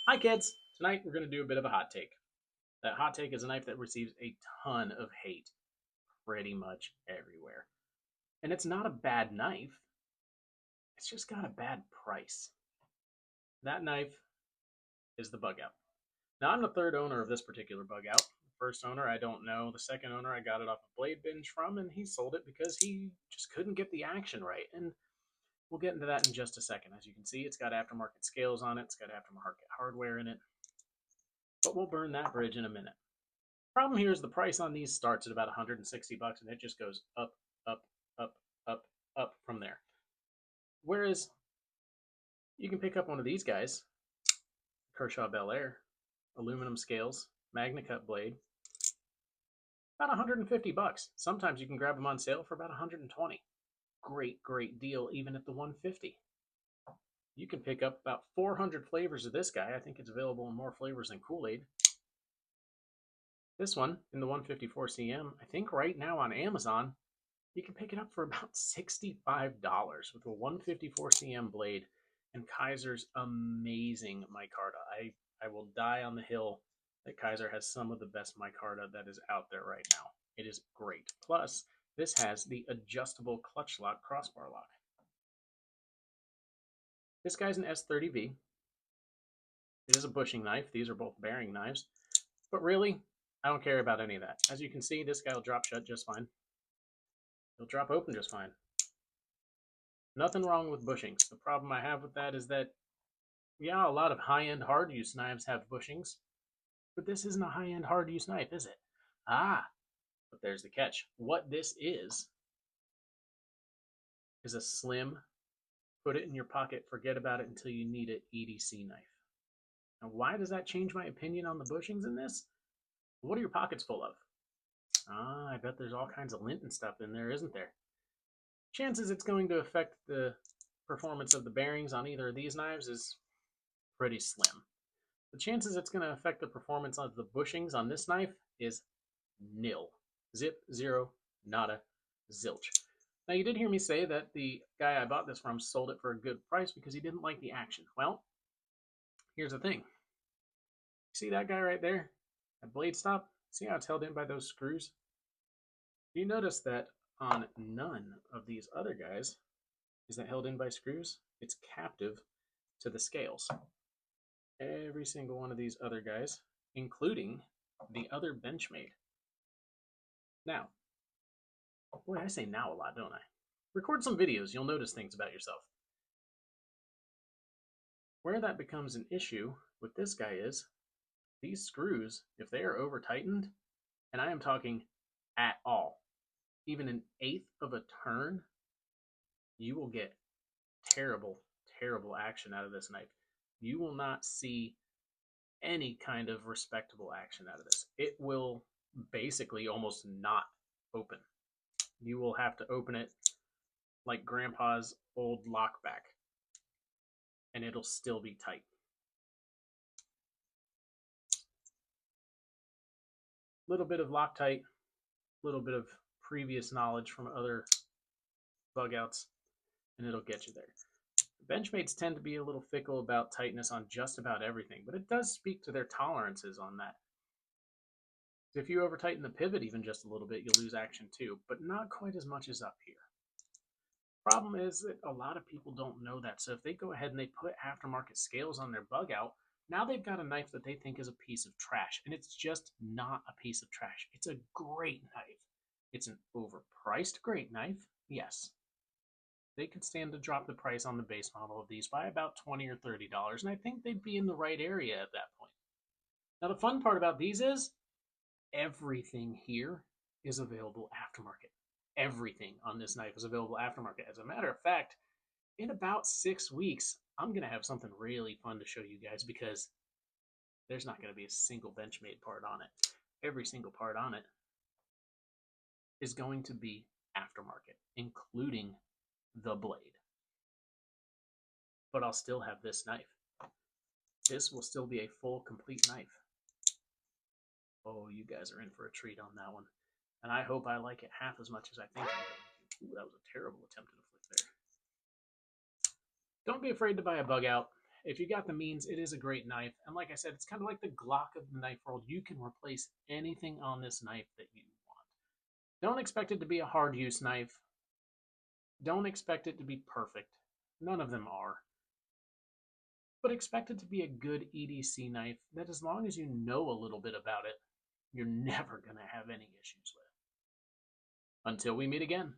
Hi kids! Tonight we're going to do a bit of a hot take. That hot take is a knife that receives a ton of hate pretty much everywhere. And it's not a bad knife, it's just got a bad price. That knife is the bug out. Now I'm the third owner of this particular bug out. The first owner I don't know. The second owner I got it off a Blade Binge from, and he sold it because he just couldn't get the action right. And we'll get into that in just a second. As you can see, it's got aftermarket scales on it, it's got aftermarket hardware in it, but we'll burn that bridge in a minute. Problem here is the price on these starts at about 160 bucks and it just goes up, up, up, up, up from there. Whereas you can pick up one of these guys, Kershaw Bel Air, aluminum scales, Magna Cut blade, about 150 bucks. Sometimes you can grab them on sale for about 120. Great deal even at the 150. You can pick up about 400 flavors of this guy. I think it's available in more flavors than Kool-Aid. This one in the 154 CM, I think right now on Amazon, you can pick it up for about $65 with a 154 CM blade and Kaiser's amazing micarta. I will die on the hill that Kaiser has some of the best micarta that is out there right now. It is great. Plus, this has the adjustable clutch lock crossbar lock. This guy's an S30V. It is a bushing knife. These are both bearing knives. But really, I don't care about any of that. As you can see, this guy will drop shut just fine. He'll drop open just fine. Nothing wrong with bushings. The problem I have with that is that, yeah, a lot of high-end hard-use knives have bushings, but this isn't a high-end hard-use knife, is it? Ah, but there's the catch. What this is a slim, put it in your pocket, forget about it until you need it EDC knife. Now, why does that change my opinion on the bushings in this? What are your pockets full of? Ah, I bet there's all kinds of lint and stuff in there, isn't there? Chances it's going to affect the performance of the bearings on either of these knives is pretty slim. The chances it's going to affect the performance of the bushings on this knife is nil. Zip, zero, nada, zilch. Now, you did hear me say that the guy I bought this from sold it for a good price because he didn't like the action. Well, here's the thing. See that guy right there? That blade stop? See how it's held in by those screws? You notice that on none of these other guys is that held in by screws. It's captive to the scales. Every single one of these other guys, including the other Benchmade. Now, boy, I say now a lot, don't I? Record some videos, you'll notice things about yourself. Where that becomes an issue with this guy is these screws, if they are over tightened, and I am talking at all, even an eighth of a turn, you will get terrible, terrible action out of this knife. You will not see any kind of respectable action out of this. It will basically almost not open. You will have to open it like grandpa's old lockback, and it'll still be tight. Little bit of Loctite, little bit of previous knowledge from other bug outs, and it'll get you there. Benchmates tend to be a little fickle about tightness on just about everything, but it does speak to their tolerances on that. If you over tighten the pivot even just a little bit, you'll lose action too, but not quite as much as up here. Problem is that a lot of people don't know that, so if they go ahead and they put aftermarket scales on their bug out, now they've got a knife that they think is a piece of trash, and it's just not a piece of trash. It's a great knife. It's an overpriced great knife, yes. They could stand to drop the price on the base model of these by about $20 or $30, and I think they'd be in the right area at that point. Now, the fun part about these is everything here is available aftermarket. Everything on this knife is available aftermarket. As a matter of fact, in about 6 weeks, I'm going to have something really fun to show you guys because there's not going to be a single Benchmade part on it. Every single part on it is going to be aftermarket, including the blade. But I'll still have this knife. This will still be a full, complete knife. Oh, you guys are in for a treat on that one. And I hope I like it half as much as I think I'm going to. Ooh, that was a terrible attempt at a flip there. Don't be afraid to buy a bug out. if you got the means, it is a great knife. And like I said, it's kind of like the Glock of the knife world. You can replace anything on this knife that you want. Don't expect it to be a hard use knife. Don't expect it to be perfect. None of them are. But expect it to be a good EDC knife that, as long as you know a little bit about it, you're never going to have any issues with. Until we meet again.